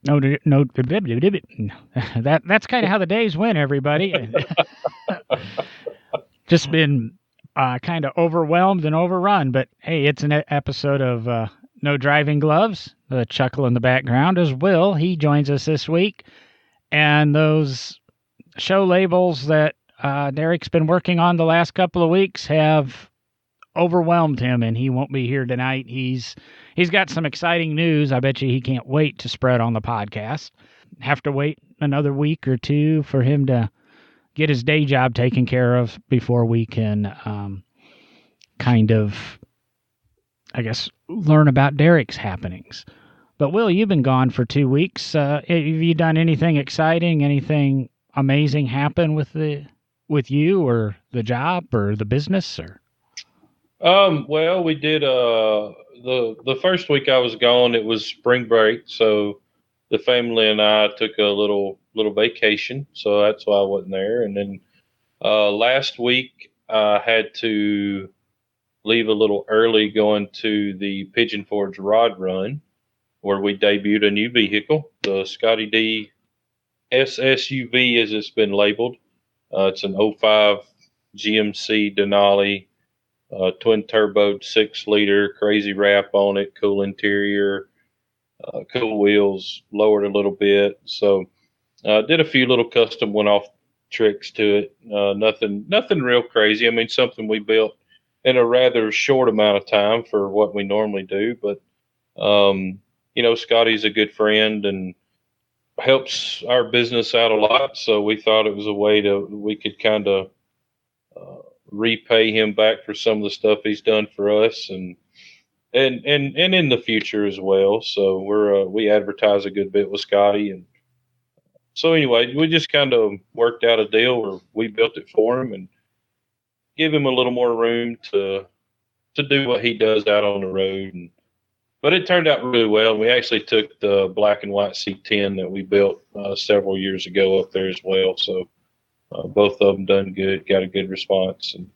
No. That's kind of how the days went, everybody. Just been kind of overwhelmed and overrun. But hey, it's an episode of No Driving Gloves. The chuckle in the background is Will. He joins us this week. And those show labels that Derek's been working on the last couple of weeks have overwhelmed him, and he won't be here tonight. He's got some exciting news. I bet you he can't wait to spread on the podcast. Have to wait another week or two for him to get his day job taken care of before we can kind of, I guess, learn about Derek's happenings. But Will, you've been gone for 2 weeks. Have you done anything exciting, anything amazing happen with you or the job or the business? Or Well, we did the first week I was gone, it was spring break, so the family and I took a little vacation, so that's why I wasn't there. And then last week I had to leave a little early going to the Pigeon Forge Rod Run, where we debuted a new vehicle, the Scotty D SSUV as it's been labeled. It's an '05 GMC Denali, twin turbo, 6-liter, crazy wrap on it, cool interior, cool wheels, lowered a little bit. So did a few little custom one-off tricks to it. Nothing real crazy. I mean, something we built in a rather short amount of time for what we normally do. But Scotty's a good friend and helps our business out a lot. So we thought it was a way we could kind of repay him back for some of the stuff he's done for us and in the future as well. So we advertise a good bit with Scotty, and so anyway, we just kind of worked out a deal where we built it for him and give him a little more room to do what he does out on the road. But it turned out really well. We actually took the black and white C10 that we built several years ago up there as well. So both of them done good, got a good response. And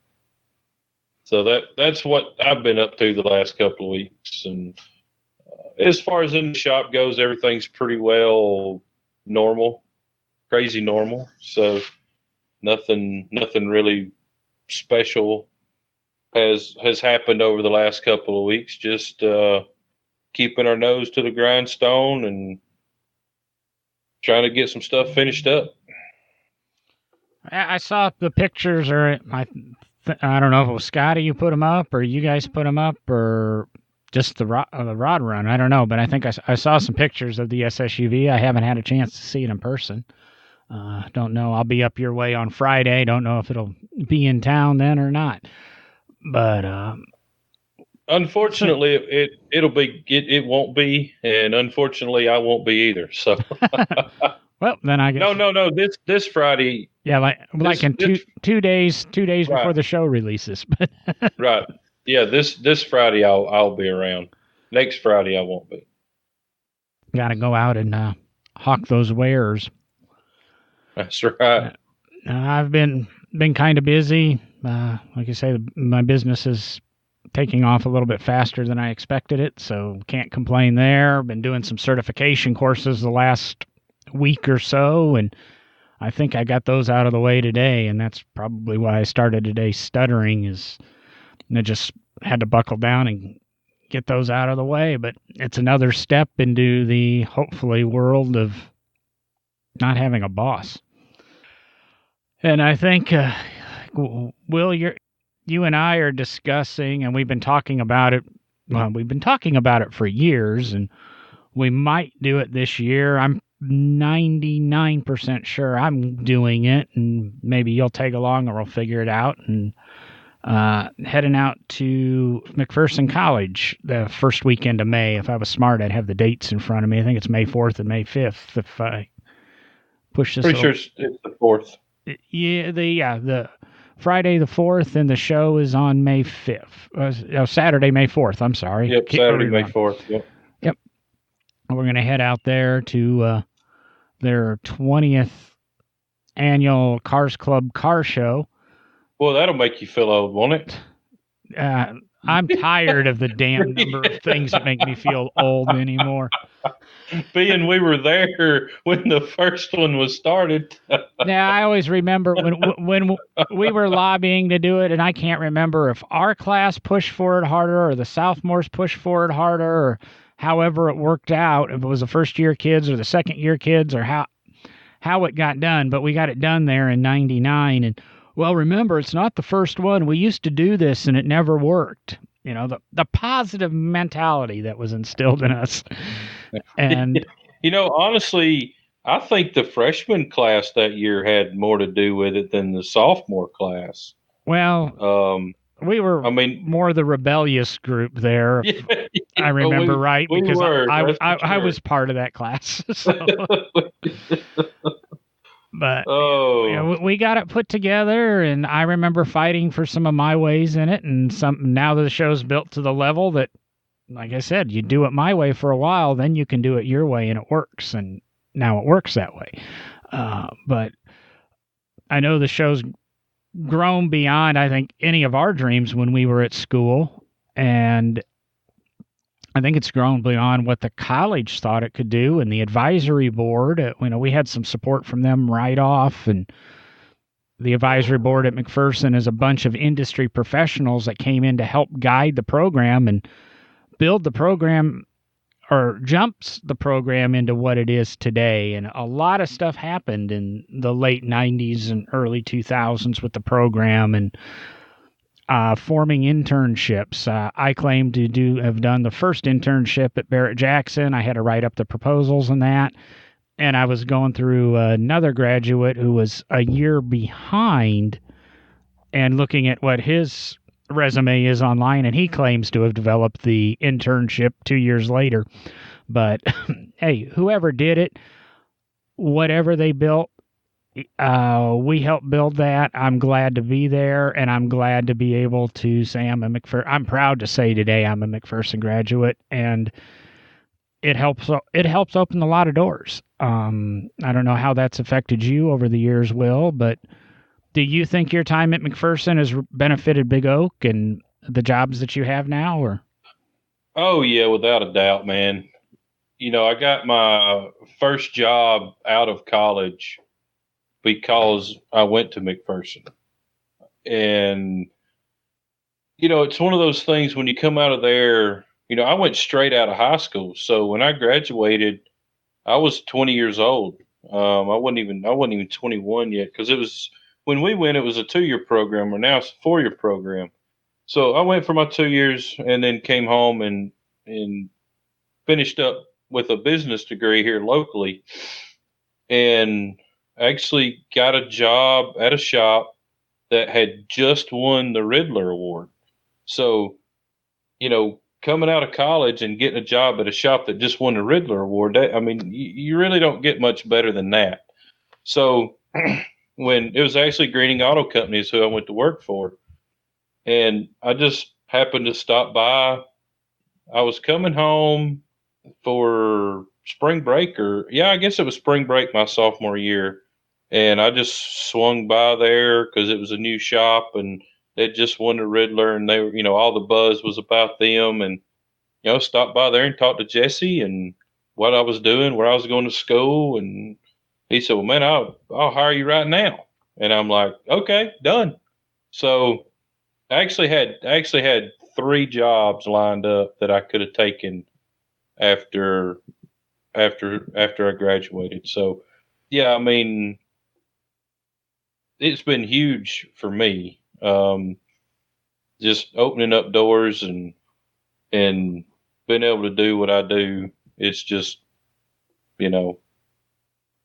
so that's what I've been up to the last couple of weeks. And as far as in the shop goes, everything's pretty well normal, crazy normal. So nothing really special has happened over the last couple of weeks. Just keeping our nose to the grindstone and trying to get some stuff finished up. I saw the pictures, or I don't know if it was Scotty you put them up, or you guys put them up, or just the rod run. I don't know, but I think I saw some pictures of the SSUV. I haven't had a chance to see it in person. Don't know. I'll be up your way on Friday. Don't know if it'll be in town then or not. But unfortunately, it won't be, and unfortunately, I won't be either. So. Well, then I guess. No. This Friday. Yeah, like in two days right before the show releases. Right. Yeah, this Friday I'll be around. Next Friday I won't be. Got to go out and hawk those wares. That's right. I've been kind of busy. Like I say, my business is taking off a little bit faster than I expected it, so can't complain there. Been doing some certification courses the last week or so, and I think I got those out of the way today, and that's probably why I started today stuttering, is I just had to buckle down and get those out of the way. But it's another step into the, hopefully, world of not having a boss. And I think, Will, you and I are discussing, and we've been talking about it. Well, we've been talking about it for years, and we might do it this year. I'm 99% sure I'm doing it, and maybe you'll tag along or we'll figure it out. And heading out to McPherson College the first weekend of May. If I was smart, I'd have the dates in front of me. I think it's May 4th and May 5th. If I push this, pretty sure it's the 4th. Yeah, the Friday the 4th, and the show is on May 5th. Saturday, May 4th. I'm sorry. Yep, Saturday, May 4th. Yep. We're going to head out there to their 20th annual Cars Club car show. Well, that'll make you feel old, won't it? I'm tired of the damn number of things that make me feel old anymore. Being we were there when the first one was started. Now, I always remember when we were lobbying to do it, and I can't remember if our class pushed for it harder or the sophomores pushed for it harder, or however it worked out. If it was the first year kids or the second year kids, or how it got done. But we got it done there in '99, and well, remember, it's not the first one. We used to do this, and it never worked. You know, the positive mentality that was instilled in us, and Honestly, I think the freshman class that year had more to do with it than the sophomore class. well. We were, I mean, more the rebellious group there. I remember right, because I was part of that class. So. But we got it put together, and I remember fighting for some of my ways in it, and now that the show's built to the level that, like I said, you do it my way for a while, then you can do it your way, and it works. And now it works that way. But I know the show's grown beyond, I think, any of our dreams when we were at school, and I think it's grown beyond what the college thought it could do. And the advisory board, we had some support from them right off, and the advisory board at McPherson is a bunch of industry professionals that came in to help guide the program and build the program, or jumps the program into what it is today. And a lot of stuff happened in the late 90s and early 2000s with the program, and forming internships. I claim to have done the first internship at Barrett-Jackson. I had to write up the proposals and that. And I was going through another graduate who was a year behind and looking at what his resume is online, and he claims to have developed the internship 2 years later. But hey, whoever did it, whatever they built, we helped build that. I'm glad to be there, and I'm glad to be able to say I'm proud to say today I'm a McPherson graduate, and it helps open a lot of doors. I don't know how that's affected you over the years, Will, but do you think your time at McPherson has benefited Big Oak and the jobs that you have now? Or? Oh, yeah, without a doubt, man. I got my first job out of college because I went to McPherson. And, it's one of those things when you come out of there, I went straight out of high school. So when I graduated, I was 20 years old. I wasn't even 21 yet, because when we went, it was a 2-year program, or now it's a 4-year program. So I went for my 2 years and then came home and finished up with a business degree here locally, and actually got a job at a shop that had just won the Riddler Award. So, coming out of college and getting a job at a shop that just won the Riddler Award, you really don't get much better than that. So when it was actually Greening Auto Company is who I went to work for, and I just happened to stop by. I was coming home for spring break, I guess it was spring break my sophomore year. And I just swung by there because it was a new shop, and they'd just won the Riddler, and they were, all the buzz was about them. And, stopped by there and talked to Jesse and what I was doing, where I was going to school. And he said, well, man, I'll hire you right now. And I'm like, okay, done. So I actually had 3 jobs lined up that I could have taken after I graduated. So, yeah, it's been huge for me. Just opening up doors and being able to do what I do. It's just,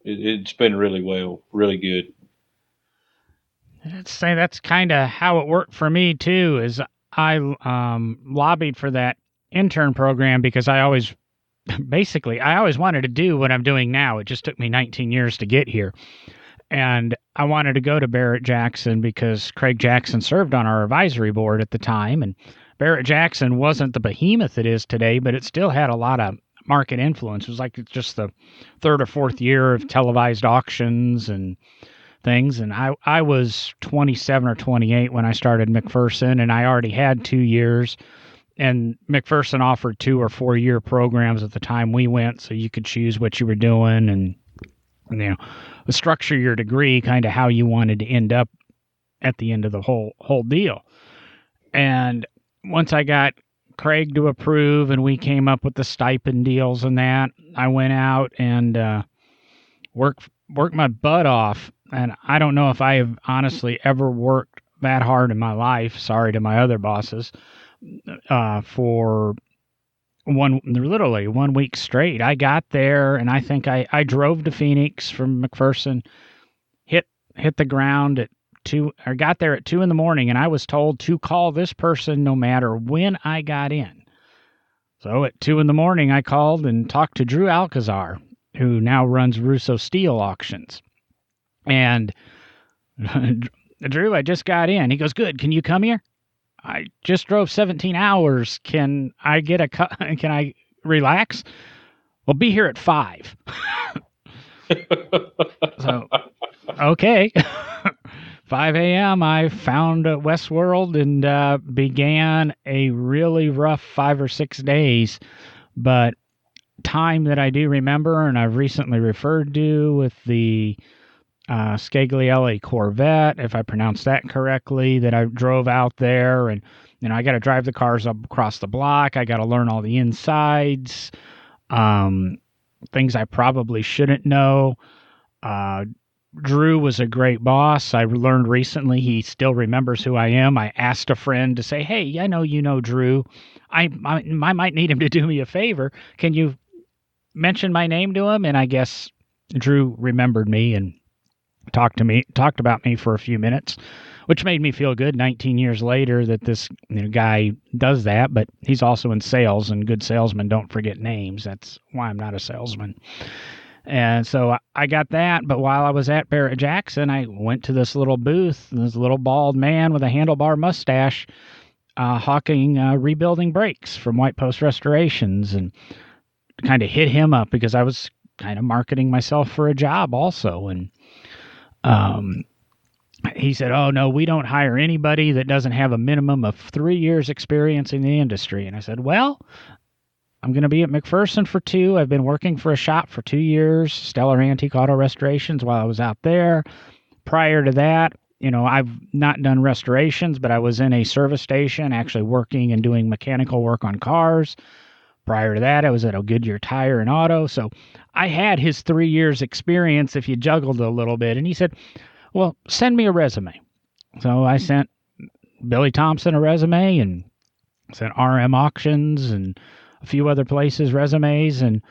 it's been really good. I'd say that's kind of how it worked for me too. Is I lobbied for that intern program because I always wanted to do what I'm doing now. It just took me 19 years to get here. And I wanted to go to Barrett-Jackson because Craig Jackson served on our advisory board at the time. And Barrett-Jackson wasn't the behemoth it is today, but it still had a lot of market influence. It was like just the 3rd or 4th year of televised auctions and things. And I was 27 or 28 when I started McPherson, and I already had 2 years. And McPherson offered 2 or 4 year programs at the time we went, so you could choose what you were doing and structure your degree kind of how you wanted to end up at the end of the whole deal. And once I got Craig to approve and we came up with the stipend deals and that, I went out and worked my butt off. And I don't know if I have honestly ever worked that hard in my life. Sorry to my other bosses. For literally 1 week straight. I got there and I think I drove to Phoenix from McPherson, hit the ground at 2, or got there at 2 in the morning, and I was told to call this person no matter when I got in. So at 2 in the morning, I called and talked to Drew Alcazar, who now runs Russo Steel Auctions. And Drew, I just got in. He goes, "Good. Can you come here? I just drove 17 hours. Can I can I relax? Well, be here at 5. So, okay. 5 a.m. I found Westworld and began a really rough 5 or 6 days, but time that I do remember, and I've recently referred to with the Scaglielli Corvette, if I pronounced that correctly, that I drove out there. And I got to drive the cars up across the block. I got to learn all the insides, things I probably shouldn't know. Drew was a great boss. I learned recently he still remembers who I am. I asked a friend to say, "Hey, I know you know Drew. I might need him to do me a favor. Can you mention my name to him?" And I guess Drew remembered me and talked about me for a few minutes, which made me feel good 19 years later that this guy does that. But he's also in sales, and good salesmen don't forget names. That's why I'm not a salesman. And so I got that. But while I was at Barrett Jackson, I went to this little booth, this little bald man with a handlebar mustache hawking rebuilding brakes from White Post Restorations, and kind of hit him up because I was kind of marketing myself for a job also. And he said, "Oh, no, we don't hire anybody that doesn't have a minimum of 3 years experience in the industry." And I said, "Well, I'm going to be at McPherson for 2. I've been working for a shop for 2 years, Stellar Antique Auto Restorations, while I was out there. Prior to that, I've not done restorations, but I was in a service station actually working and doing mechanical work on cars. Prior to that, I was at a Goodyear Tire and Auto. So I had his 3 years experience if you juggled a little bit." And he said, "Well, send me a resume." So I sent Billy Thompson a resume and sent RM Auctions and a few other places resumes. And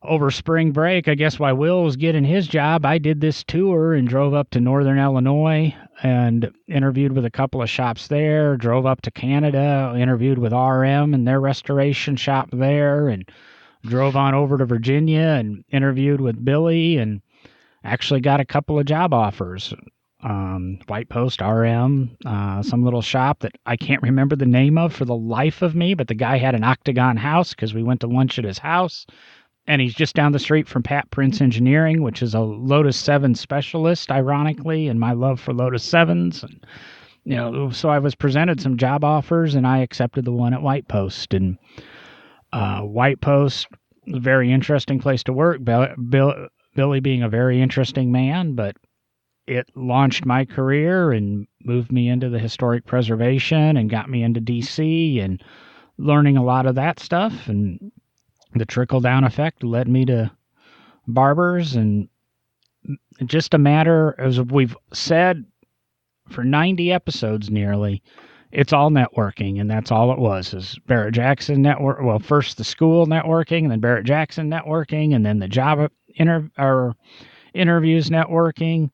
over spring break, I guess while Will was getting his job, I did this tour and drove up to Northern Illinois and interviewed with a couple of shops there, drove up to Canada, interviewed with RM and their restoration shop there, and drove on over to Virginia and interviewed with Billy and actually got a couple of job offers. White Post, RM, some little shop that I can't remember the name of for the life of me, but the guy had an octagon house because we went to lunch at his house. And he's just down the street from Pat Prince Engineering, which is a Lotus 7 specialist, ironically, and my love for Lotus 7s. And, so I was presented some job offers, and I accepted the one at White Post. And White Post, a very interesting place to work. Billy being a very interesting man, but it launched my career and moved me into the historic preservation and got me into DC and learning a lot of that stuff. And the trickle-down effect led me to barbers, and just a matter, as we've said for 90 episodes nearly, it's all networking, and that's all it was, is Barrett Jackson network. Well, first the school networking, and then Barrett Jackson networking, and then the job interviews networking,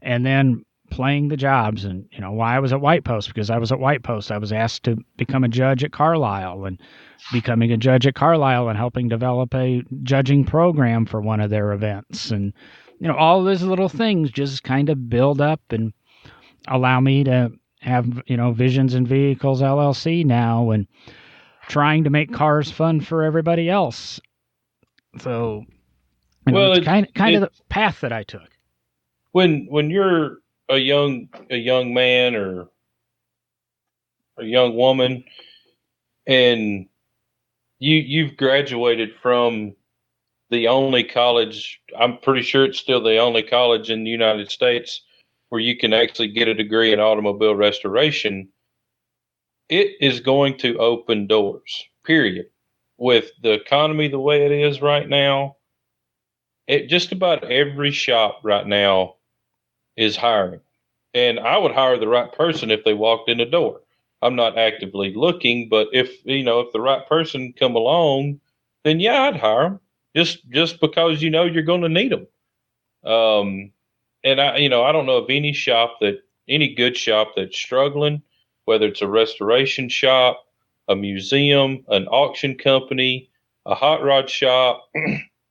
and then playing the jobs. And why I was at White Post, because I was at White Post, I was asked to become a judge at Carlisle, and becoming a judge at Carlisle and helping develop a judging program for one of their events. And all those little things just kind of build up and allow me to have Visions and Vehicles LLC now, and trying to make cars fun for everybody else. So it's kind of the path that I took. when you're a young man or a young woman, and you've graduated from the only college, I'm pretty sure it's still the only college in the United States where you can actually get a degree in automobile restoration. It is going to open doors, period. With the economy the way it is right now, just about every shop right now is hiring. And I would hire the right person if they walked in the door. I'm not actively looking, but if the right person come along, then yeah, I'd hire them just because you're going to need them. Um, and I don't know of any good shop that's struggling, whether it's a restoration shop, a museum, an auction company, a hot rod shop,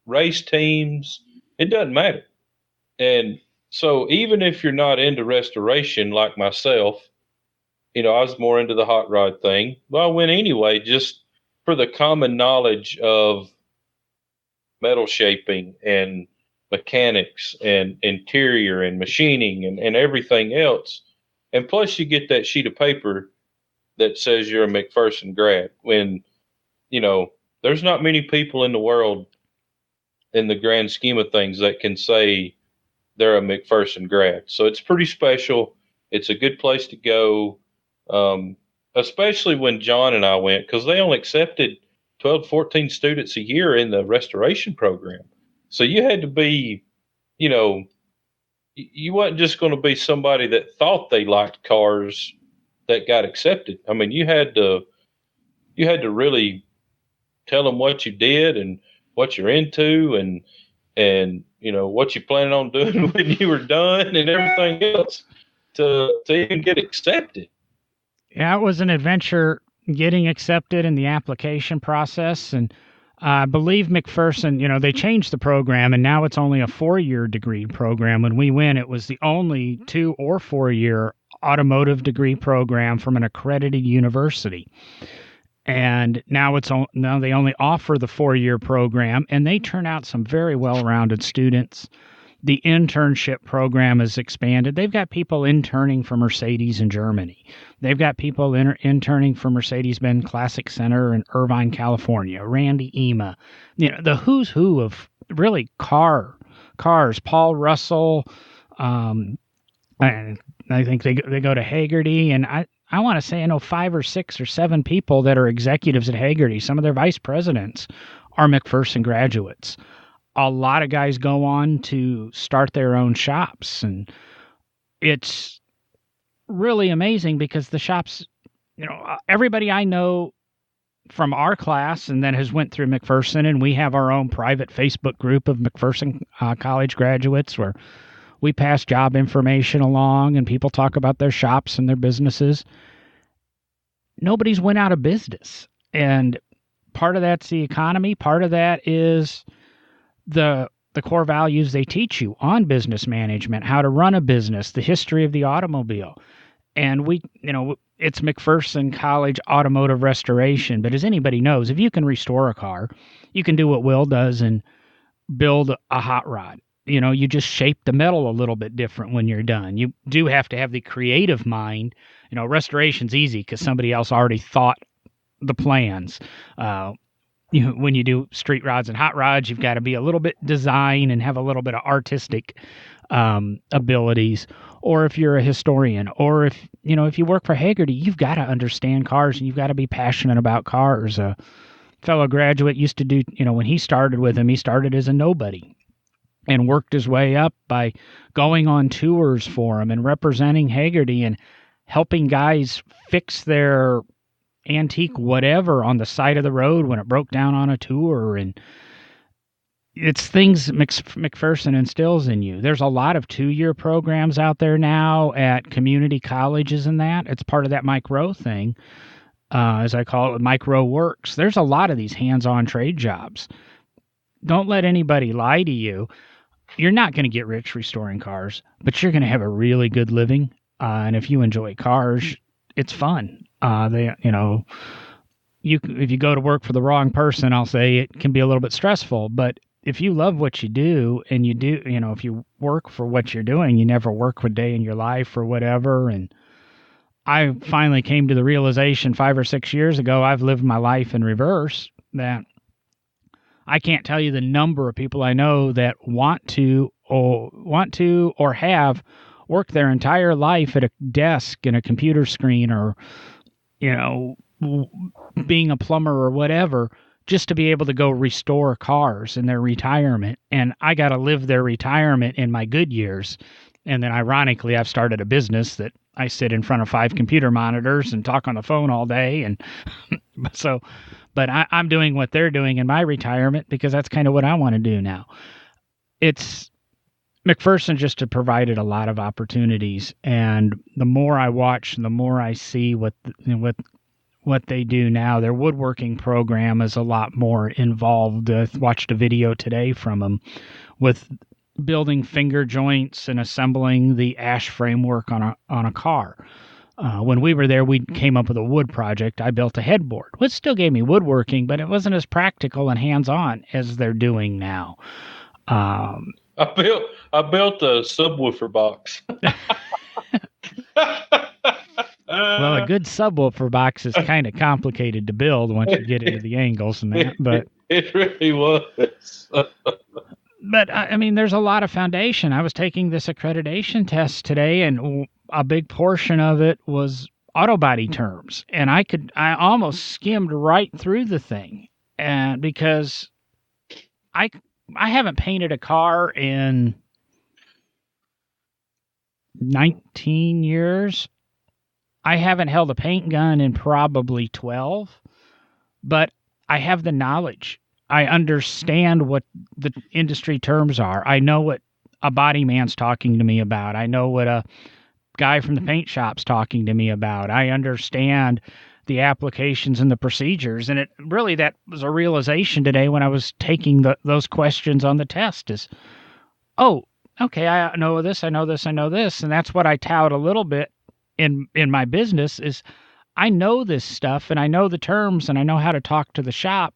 race teams. It doesn't matter. And so even if you're not into restoration like myself, I was more into the hot rod thing. Well, I went anyway, just for the common knowledge of metal shaping and mechanics and interior and machining and everything else. And plus, you get that sheet of paper that says you're a McPherson grad. When, you know, there's not many people in the world in the grand scheme of things that can say they're a McPherson grad. So it's pretty special. It's a good place to go, especially when John and I went, because they only accepted 12, 14 students a year in the restoration program. So you had to be, you know, you wasn't just going to be somebody that thought they liked cars that got accepted. I mean, you had to really tell them what you did and what you're into and what you planning on doing when you were done and everything else to even get accepted. Yeah, it was an adventure getting accepted in the application process. And I believe McPherson, they changed the program and now it's only a 4-year degree program. When we went, it was the only 2 or 4-year automotive degree program from an accredited university. And now they only offer the 4-year program, and they turn out some very well-rounded students. The internship program is expanded. They've got people interning for Mercedes in Germany. They've got people interning for Mercedes-Benz Classic Center in Irvine, California. Randy Ema, the who's who of really cars. Paul Russell, and I think they go to Hagerty, and I want to say I know 5 or 6 or 7 people that are executives at Hagerty. Some of their vice presidents are McPherson graduates. A lot of guys go on to start their own shops, and it's really amazing because the shops, everybody I know from our class and then has went through McPherson, and we have our own private Facebook group of McPherson College graduates where we pass job information along and people talk about their shops and their businesses. Nobody's went out of business. And part of that's the economy. Part of that is the core values they teach you on business management, how to run a business, the history of the automobile. And it's McPherson College Automotive Restoration. But as anybody knows, if you can restore a car, you can do what Will does and build a hot rod. You just shape the metal a little bit different when you're done. You do have to have the creative mind. Restoration's easy because somebody else already thought the plans. When you do street rods and hot rods, you've got to be a little bit design and have a little bit of artistic abilities. Or if you're a historian, or if you work for Hagerty, you've got to understand cars and you've got to be passionate about cars. A fellow graduate used to do, when he started with him, he started as a nobody and worked his way up by going on tours for him and representing Hagerty and helping guys fix their antique whatever on the side of the road when it broke down on a tour. And it's things McPherson instills in you. There's a lot of 2-year programs out there now at community colleges and that. It's part of that micro thing, as I call it, micro works. There's a lot of these hands-on trade jobs. Don't let anybody lie to you. You're not going to get rich restoring cars, but you're going to have a really good living. And if you enjoy cars, it's fun. If you go to work for the wrong person, I'll say it can be a little bit stressful, but if you love what you do and you do, if you work for what you're doing, you never work a day in your life or whatever. And I finally came to the realization 5 or 6 years ago, I've lived my life in reverse, that I can't tell you the number of people I know that want to or have worked their entire life at a desk and a computer screen, or you know being a plumber or whatever, just to be able to go restore cars in their retirement. And I got to live their retirement in my good years. And then ironically, I've started a business that I sit in front of 5 computer monitors and talk on the phone all day. And so, but I'm doing what they're doing in my retirement because that's kind of what I want to do now. It's McPherson just had provided a lot of opportunities, and the more I watch, the more I see what they do now. Their woodworking program is a lot more involved. I watched a video today from them with building finger joints and assembling the ash framework on a car. When we were there, we came up with a wood project. I built a headboard, which still gave me woodworking, but it wasn't as practical and hands-on as they're doing now. I built a subwoofer box. Well, a good subwoofer box is kind of complicated to build once you get into the angles and that, but it really was. But I mean, there's a lot of foundation. I was taking this accreditation test today, and a big portion of it was auto body terms, and I almost skimmed right through the thing, and because I haven't painted a car in 19 years. I haven't held a paint gun in probably 12, but I have the knowledge. I understand what the industry terms are. I know what a body man's talking to me about. I know what a guy from the paint shop's talking to me about. I understand the applications and the procedures. And that was a realization today when I was taking those questions on the test is, oh, okay, I know this, I know this, I know this. And that's what I tout a little bit in my business is I know this stuff and I know the terms and I know how to talk to the shop,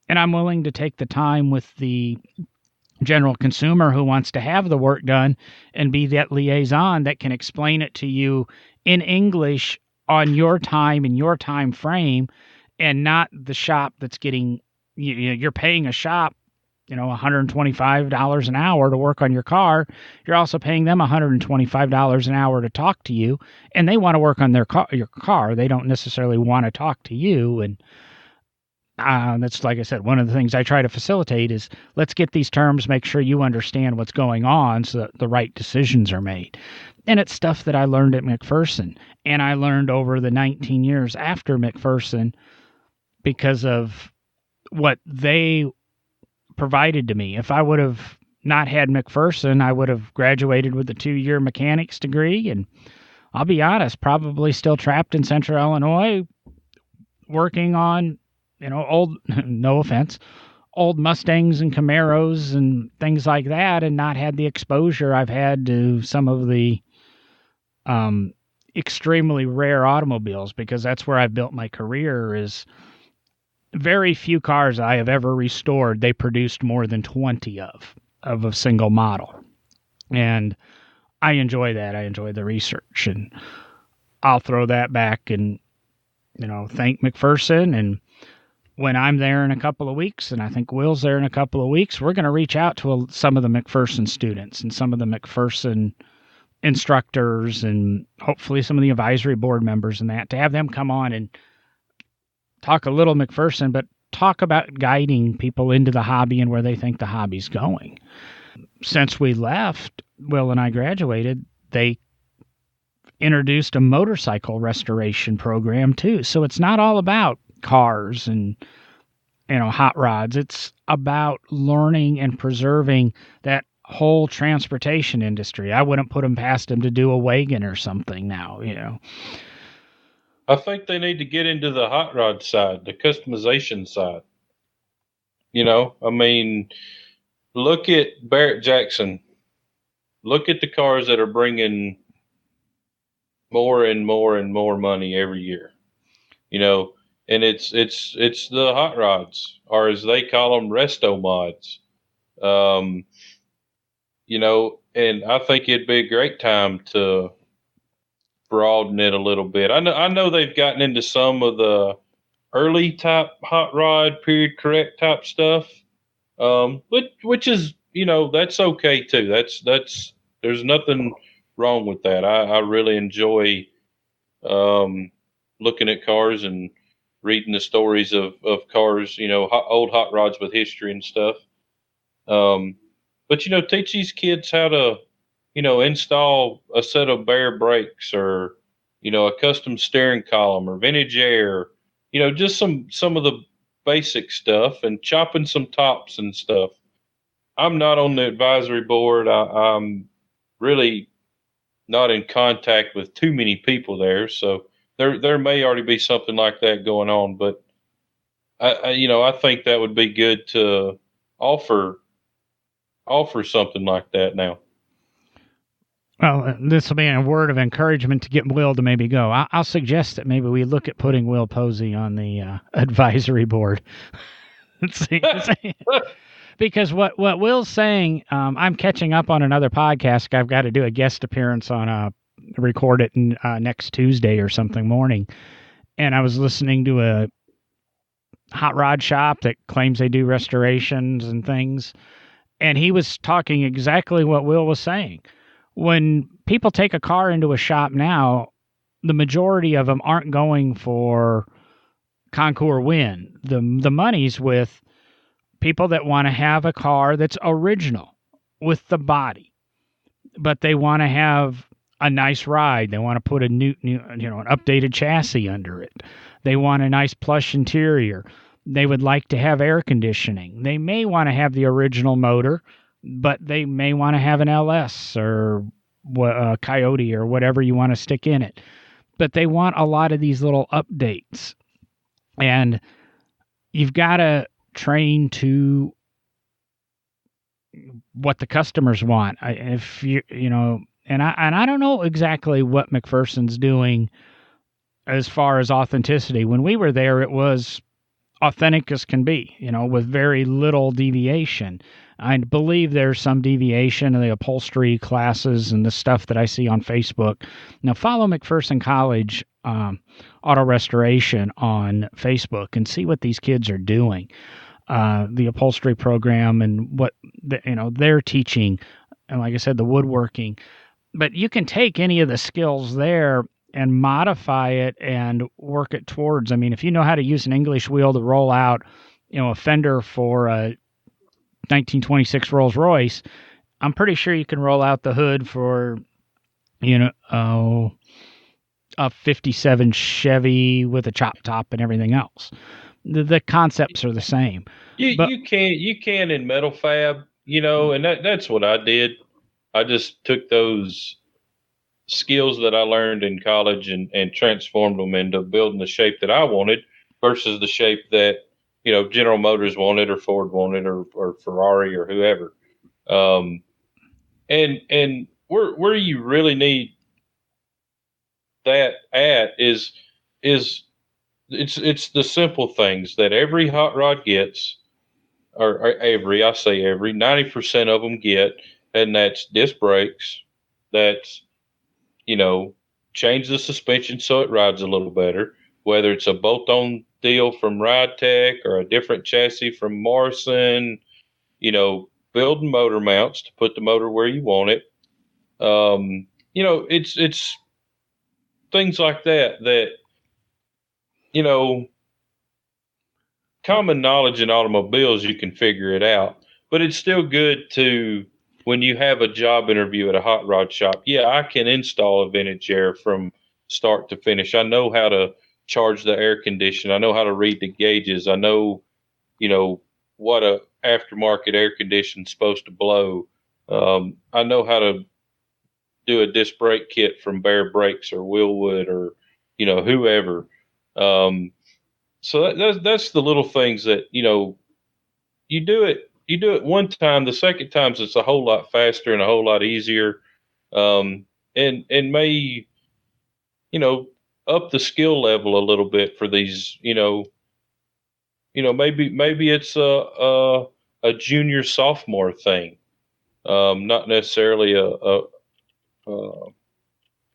and I'm willing to take the time with the general consumer who wants to have the work done and be that liaison that can explain it to you in English on your time and your time frame, and not the shop that's getting you're paying a shop $125 an hour to work on your car. You're also paying them $125 an hour to talk to you, and they want to work on your car. They don't necessarily want to talk to you. And that's, like I said, one of the things I try to facilitate is let's get these terms, make sure you understand what's going on so that the right decisions are made. And it's stuff that I learned at McPherson, and I learned over the 19 years after McPherson because of what they provided to me. If I would have not had McPherson, I would have graduated with a 2-year mechanics degree, and I'll be honest, probably still trapped in Central Illinois working on, old, no offense, old Mustangs and Camaros and things like that, and not had the exposure I've had to some of the extremely rare automobiles, because that's where I've built my career. Is very few cars I have ever restored, they produced more than 20 of a single model. And I enjoy that. I enjoy the research, and I'll throw that back and, thank McPherson. And when I'm there in a couple of weeks, and I think Will's there in a couple of weeks, we're going to reach out to some of the McPherson students and some of the McPherson instructors and hopefully some of the advisory board members and that, to have them come on and talk a little McPherson, but talk about guiding people into the hobby and where they think the hobby's going. Since we left, Will and I graduated, they introduced a motorcycle restoration program too. So it's not all about cars and, hot rods. It's about learning and preserving that whole transportation industry. I wouldn't put them past them to do a wagon or something now, I think they need to get into the hot rod side, the customization side. I mean, look at Barrett Jackson. Look at the cars that are bringing more and more and more money every year. And it's the hot rods, or as they call them, resto mods. Um, and I think it'd be a great time to broaden it a little bit. I know they've gotten into some of the early type hot rod period correct type stuff, which is that's okay too. That's there's nothing wrong with that. I really enjoy um, looking at cars and reading the stories of cars, old hot rods with history and stuff. Um, but teach these kids how to, install a set of bare brakes or, a custom steering column or vintage air, just some of the basic stuff and chopping some tops and stuff. I'm not on the advisory board. I'm really not in contact with too many people there, so there may already be something like that going on. But I think that would be good to offer something like that now. Well, this will be a word of encouragement to get Will to maybe go. I'll suggest that maybe we look at putting Will Posey on the advisory board. See, because what Will's saying, I'm catching up on another podcast. I've got to do a guest appearance on record it next Tuesday or something morning, and I was listening to a hot rod shop that claims they do restorations and things, and he was talking exactly what Will was saying. When people take a car into a shop now, the majority of them aren't going for Concours Win. The money's with people that want to have a car that's original with the body, but they want to have a nice ride. They want to put a new an updated chassis under it. They want a nice plush interior. They would like to have air conditioning. They may want to have the original motor, but they may want to have an LS or a Coyote or whatever you want to stick in it. But they want a lot of these little updates. And you've got to train to what the customers want. If and I don't know exactly what McPherson's doing as far as authenticity. When we were there, it was authentic as can be, with very little deviation. I believe there's some deviation in the upholstery classes and the stuff that I see on Facebook. Now, follow McPherson College Auto Restoration on Facebook and see what these kids are doing. The upholstery program and what they're teaching, and like I said, the woodworking. But you can take any of the skills there and modify it and work it towards. I mean, if you know how to use an English wheel to roll out, a fender for a 1926 Rolls Royce, I'm pretty sure you can roll out the hood for, a 57 Chevy with a chop top and everything else. The concepts are the same. You can in metal fab, and that's what I did. I just took those skills that I learned in college and transformed them into building the shape that I wanted versus the shape that General Motors wanted or Ford wanted or Ferrari or whoever. And where you really need that at is it's the simple things that every hot rod gets, or every, I say every, 90% of them get, and that's disc brakes. That's change the suspension so it rides a little better, whether it's a bolt-on deal from Ride Tech or a different chassis from Morrison, building motor mounts to put the motor where you want it. It's things like that, common knowledge in automobiles, you can figure it out, but it's still good to, when you have a job interview at a hot rod shop, yeah, I can install a vintage air from start to finish. I know how to charge the air condition. I know how to read the gauges. I know, what a aftermarket air condition's supposed to blow. I know how to do a disc brake kit from Bear Brakes or Willwood or, whoever. So that's the little things that, you do it one time. The second times it's a whole lot faster and a whole lot easier, and may up the skill level a little bit for these. Maybe it's a junior sophomore thing, not necessarily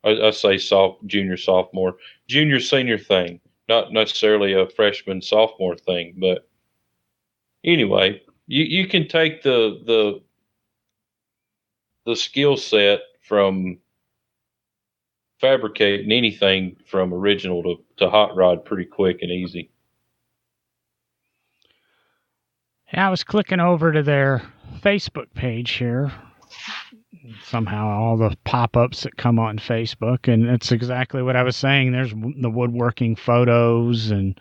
I say junior sophomore, junior senior thing, not necessarily a freshman sophomore thing. But anyway, you can take the skill set from fabricating anything from original to hot rod pretty quick and easy. Yeah, I was clicking over to their Facebook page here. Somehow all the pop-ups that come on Facebook, and it's exactly what I was saying. There's the woodworking photos and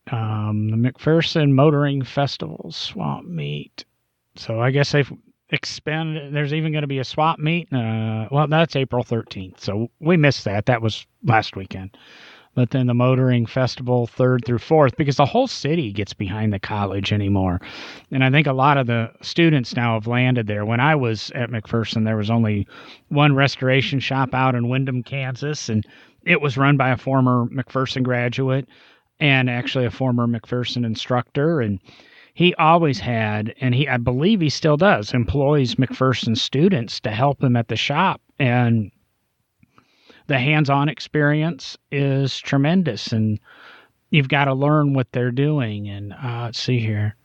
the McPherson Motoring Festival swap meet. So I guess they've expanded. There's even going to be a swap meet. Well, that's April 13th. So we missed that. That was last weekend. But then the Motoring Festival 3rd through 4th, because the whole city gets behind the college anymore. And I think a lot of the students now have landed there. When I was at McPherson, there was only one restoration shop out in Windham, Kansas, and it was run by a former McPherson graduate and actually a former McPherson instructor. And he always had, and I believe he still does, employs McPherson students to help him at the shop. And the hands-on experience is tremendous, and you've got to learn what they're doing. And let's see here.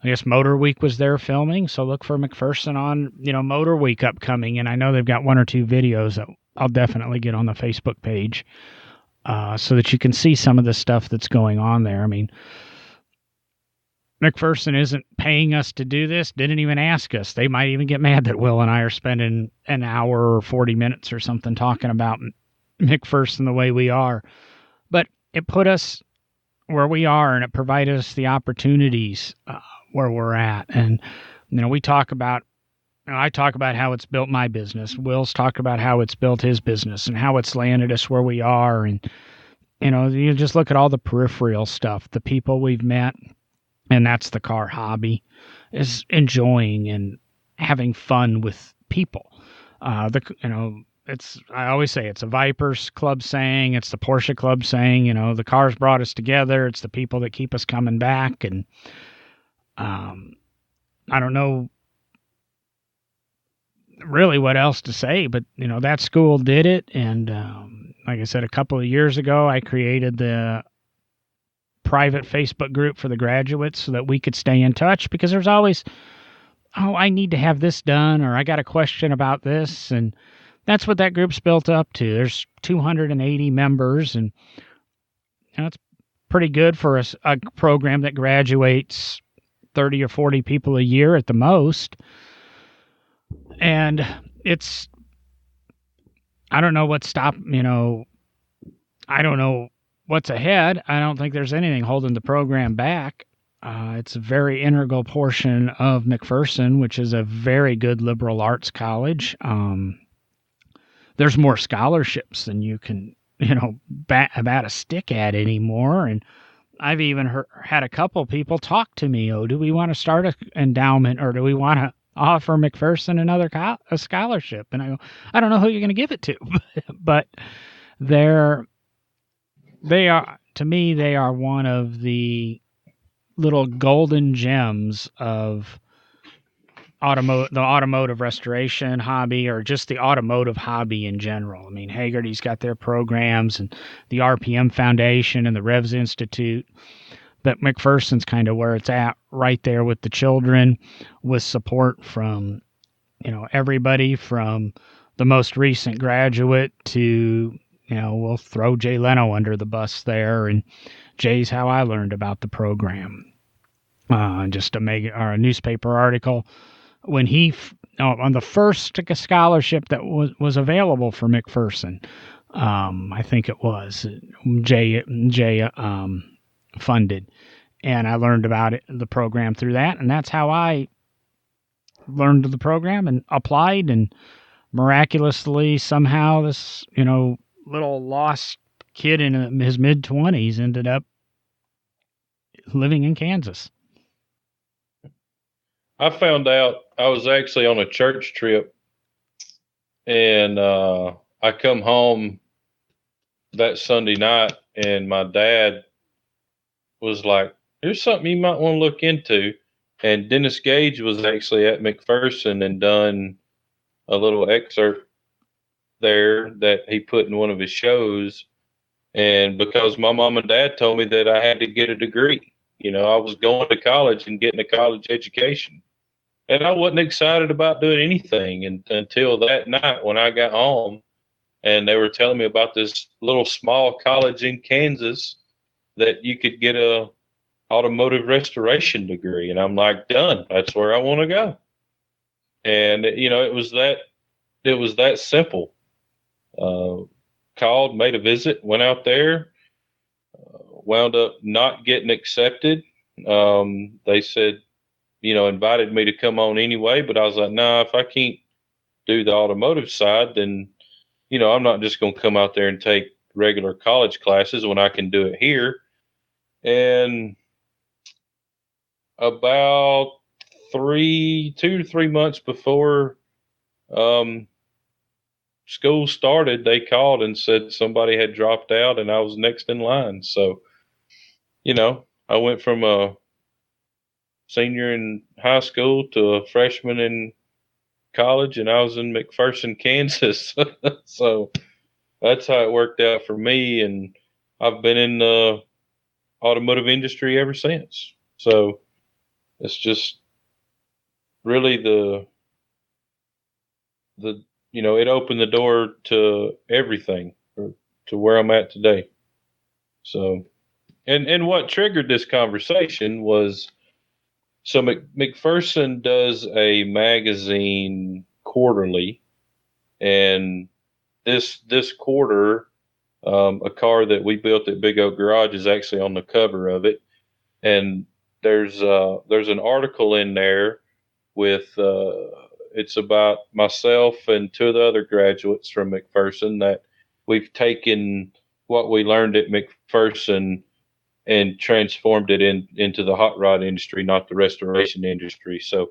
I guess Motor Week was there filming, so look for McPherson on, Motor Week upcoming. And I know they've got one or two videos that I'll definitely get on the Facebook page so that you can see some of the stuff that's going on there. I mean, McPherson isn't paying us to do this, didn't even ask us. They might even get mad that Will and I are spending an hour or 40 minutes or something talking about McPherson the way we are. But it put us where we are, and it provided us the opportunities where we're at. And, we talk about, I talk about how it's built my business. Will's talked about how it's built his business and how it's landed us where we are. And, you just look at all the peripheral stuff, the people we've met. And that's the car hobby, is enjoying and having fun with people. It's, I always say it's a Vipers Club saying, it's the Porsche Club saying, the cars brought us together. It's the people that keep us coming back. And I don't know really what else to say, but, that school did it. And like I said, a couple of years ago, I created the private Facebook group for the graduates so that we could stay in touch, because there's always, I need to have this done, or I got a question about this. And that's what that group's built up to. There's 280 members, and it's pretty good for a program that graduates 30 or 40 people a year at the most. And it's, I don't know what's I don't know what's ahead. I don't think there's anything holding the program back. It's a very integral portion of McPherson, which is a very good liberal arts college. There's more scholarships than you can, bat a stick at anymore. And I've even had a couple people talk to me, do we want to start an endowment, or do we want to offer McPherson a scholarship? And I go, I don't know who you're going to give it to, but they are, to me, they are one of the little golden gems of the automotive restoration hobby, or just the automotive hobby in general. I mean, Hagerty's got their programs, and the RPM Foundation and the Revs Institute. But McPherson's kind of where it's at, right there with the children, with support from, everybody from the most recent graduate to, we'll throw Jay Leno under the bus there. And Jay's how I learned about the program. Just a newspaper article when on the first scholarship that was available for McPherson. I think it was Jay funded, and I learned about the program through that. And that's how I learned the program and applied, and miraculously somehow this, little lost kid in his mid-20s ended up living in Kansas. I found out I was actually on a church trip, and I come home that Sunday night, and my dad was like, here's something you might want to look into. And Dennis Gage was actually at McPherson and done a little excerpt there that he put in one of his shows. And because my mom and dad told me that I had to get a degree, I was going to college and getting a college education. And I wasn't excited about doing anything until that night when I got home and they were telling me about this little small college in Kansas that you could get a automotive restoration degree. And I'm like, done. That's where I want to go. And it was that simple. Uh, Called, made a visit, went out there, wound up not getting accepted. They said, invited me to come on anyway, but I was like, nah, if I can't do the automotive side, then, I'm not just going to come out there and take regular college classes when I can do it here. And about 2 to 3 months before school started, they called and said somebody had dropped out and I was next in line. So, I went from a senior in high school to a freshman in college, and I was in McPherson, Kansas. So that's how it worked out for me. And I've been in the automotive industry ever since. So it's just really it opened the door to everything, to where I'm at today. So, and what triggered this conversation was, so McPherson does a magazine quarterly, and this quarter, a car that we built at Big Oak Garage is actually on the cover of it, and there's an article in there with it's about myself and two of the other graduates from McPherson that we've taken what we learned at McPherson and transformed it into the hot rod industry, not the restoration industry. So,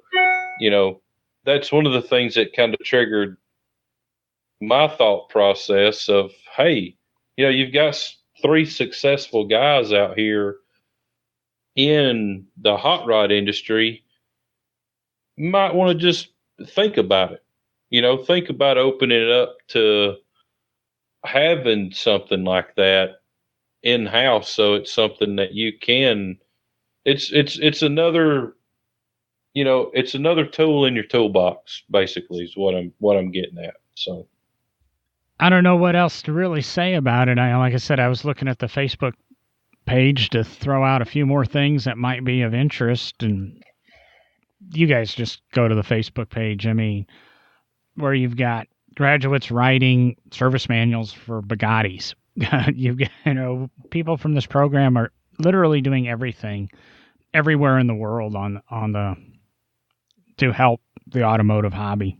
that's one of the things that kind of triggered my thought process of, hey, you've got three successful guys out here in the hot rod industry. You might want to just think about it. Think about opening it up to having something like that in house, so it's something that you can. It's another. It's another tool in your toolbox. Basically, is what I'm getting at. So I don't know what else to really say about it. Like I said, I was looking at the Facebook page to throw out a few more things that might be of interest, and you guys just go to the Facebook page. I mean, where you've got graduates writing service manuals for Bugattis. You've got, people from this program are literally doing everything everywhere in the world to help the automotive hobby.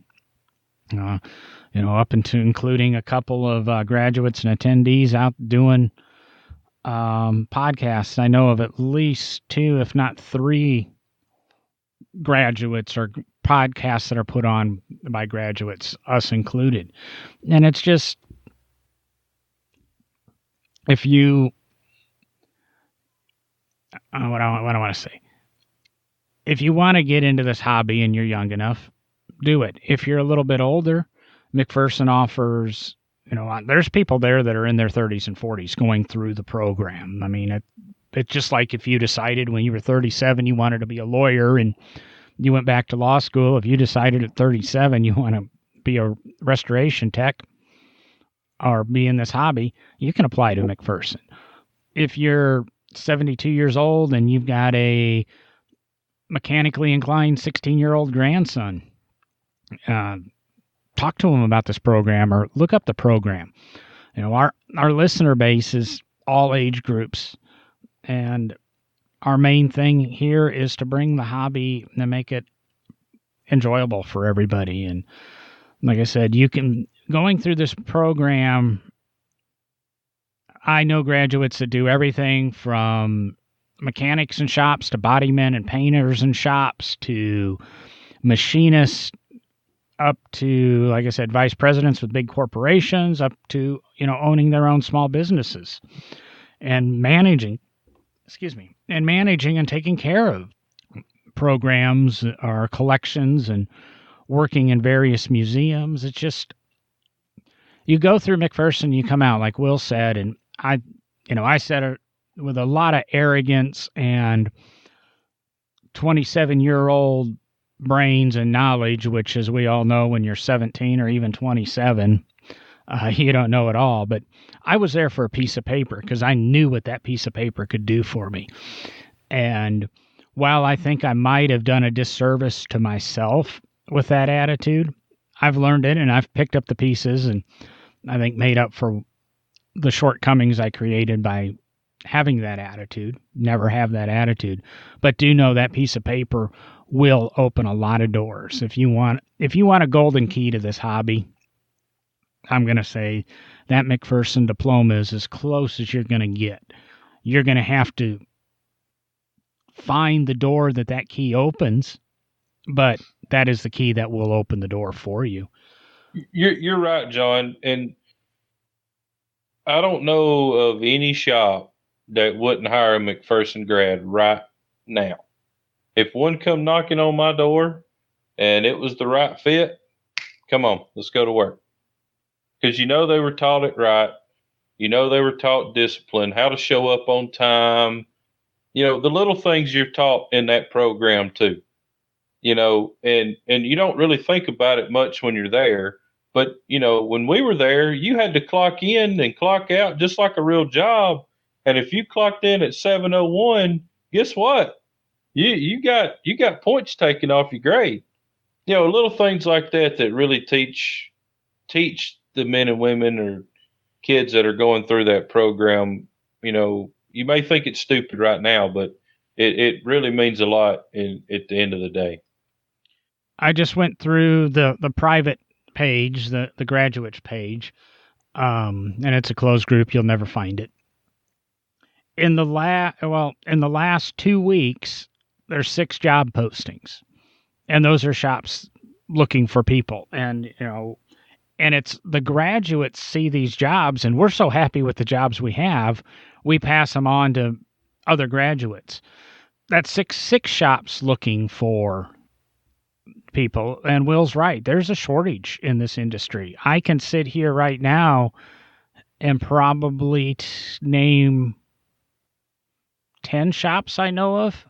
Up into including a couple of graduates and attendees out doing podcasts. I know of at least 2, if not 3 graduates or podcasts that are put on by graduates, us included. And it's just, if you, what I want to say, if you want to get into this hobby and you're young enough, do it. If you're a little bit older, McPherson offers, there's people there that are in their 30s and 40s going through the program. I mean, it's just like if you decided when you were 37 you wanted to be a lawyer and you went back to law school. If you decided at 37 you want to be a restoration tech or be in this hobby, you can apply to McPherson. If you're 72 years old and you've got a mechanically inclined 16-year-old grandson, talk to them about this program or look up the program. Our listener base is all age groups, and our main thing here is to bring the hobby and make it enjoyable for everybody. And like I said, going through this program, I know graduates that do everything from mechanics in shops to body men and painters in shops to machinists, up to, like I said, vice presidents with big corporations, up to, owning their own small businesses and managing and taking care of programs or collections and working in various museums. It's just, you go through McPherson, you come out, like Will said, and I said it with a lot of arrogance and 27-year-old brains and knowledge, which, as we all know, when you're 17 or even 27, you don't know it all. But I was there for a piece of paper because I knew what that piece of paper could do for me. And while I think I might have done a disservice to myself with that attitude, I've learned it and I've picked up the pieces and I think made up for the shortcomings I created by having that attitude. Never have that attitude, but do know that piece of paper will open a lot of doors. If you want a golden key to this hobby, I'm going to say that McPherson diploma is as close as you're going to get. You're going to have to find the door that key opens, but that is the key that will open the door for you. You're right, John. And I don't know of any shop that wouldn't hire a McPherson grad right now. If one come knocking on my door and it was the right fit, come on, let's go to work. Because they were taught it right. They were taught discipline, how to show up on time. The little things you're taught in that program too. And you don't really think about it much when you're there. But, when we were there, you had to clock in and clock out just like a real job. And if you clocked in at 7:01, guess what? You got points taken off your grade. Little things like that really teach the men and women or kids that are going through that program. You may think it's stupid right now, but it really means a lot at the end of the day. I just went through the private page, the graduates page, and it's a closed group. You'll never find it. In the last 2 weeks, there's 6 job postings, and those are shops looking for people. And and it's the graduates see these jobs, and we're so happy with the jobs we have, we pass them on to other graduates. That's six shops looking for people. And Will's right. There's a shortage in this industry. I can sit here right now and probably name 10 shops I know of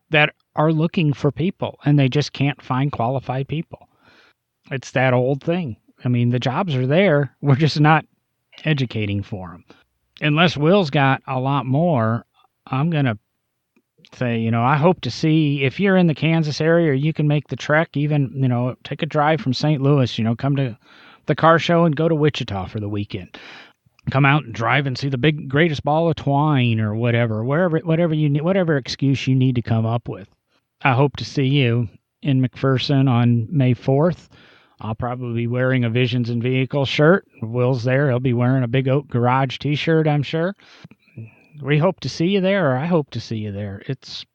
that are looking for people, and they just can't find qualified people. It's that old thing. I mean, the jobs are there. We're just not educating for them. Unless Will's got a lot more, I'm going to say, I hope to see, if you're in the Kansas area or you can make the trek, even, take a drive from St. Louis, come to the car show and go to Wichita for the weekend. Come out and drive and see the greatest ball of twine or whatever you need, whatever excuse you need to come up with. I hope to see you in McPherson on May 4th. I'll probably be wearing a Visions and Vehicles shirt. Will's there. He'll be wearing a Big Oak Garage t-shirt, I'm sure. We hope to see you there, or I hope to see you there. It's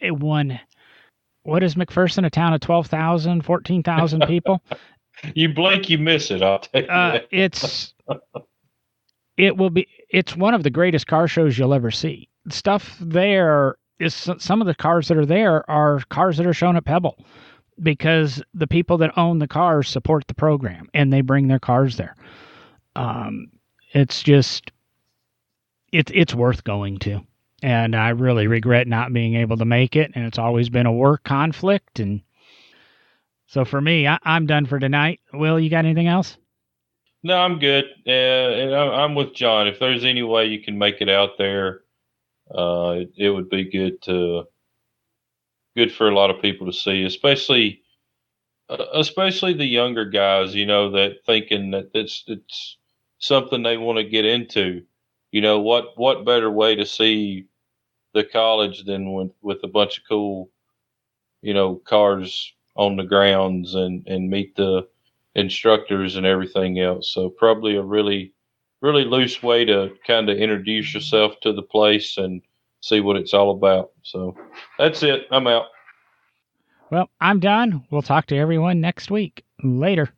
a one. What is McPherson, a town of 12,000, 14,000 people? You blink, you miss it, I'll tell you that. It's one of the greatest car shows you'll ever see. Stuff there is, some of the cars that are there are cars that are shown at Pebble, because the people that own the cars support the program and they bring their cars there. It's just, it's worth going to. And I really regret not being able to make it. And it's always been a work conflict. And so for me, I'm done for tonight. Will, you got anything else? No, I'm good. And I'm with John. If there's any way you can make it out there, it would be good for a lot of people to see, especially the younger guys, that thinking that it's something they want to get into. What better way to see the college than with a bunch of cool, cars on the grounds and meet the instructors and everything else. So probably a really, really loose way to kind of introduce yourself to the place and see what it's all about. So that's it. I'm out. Well, I'm done. We'll talk to everyone next week. Later.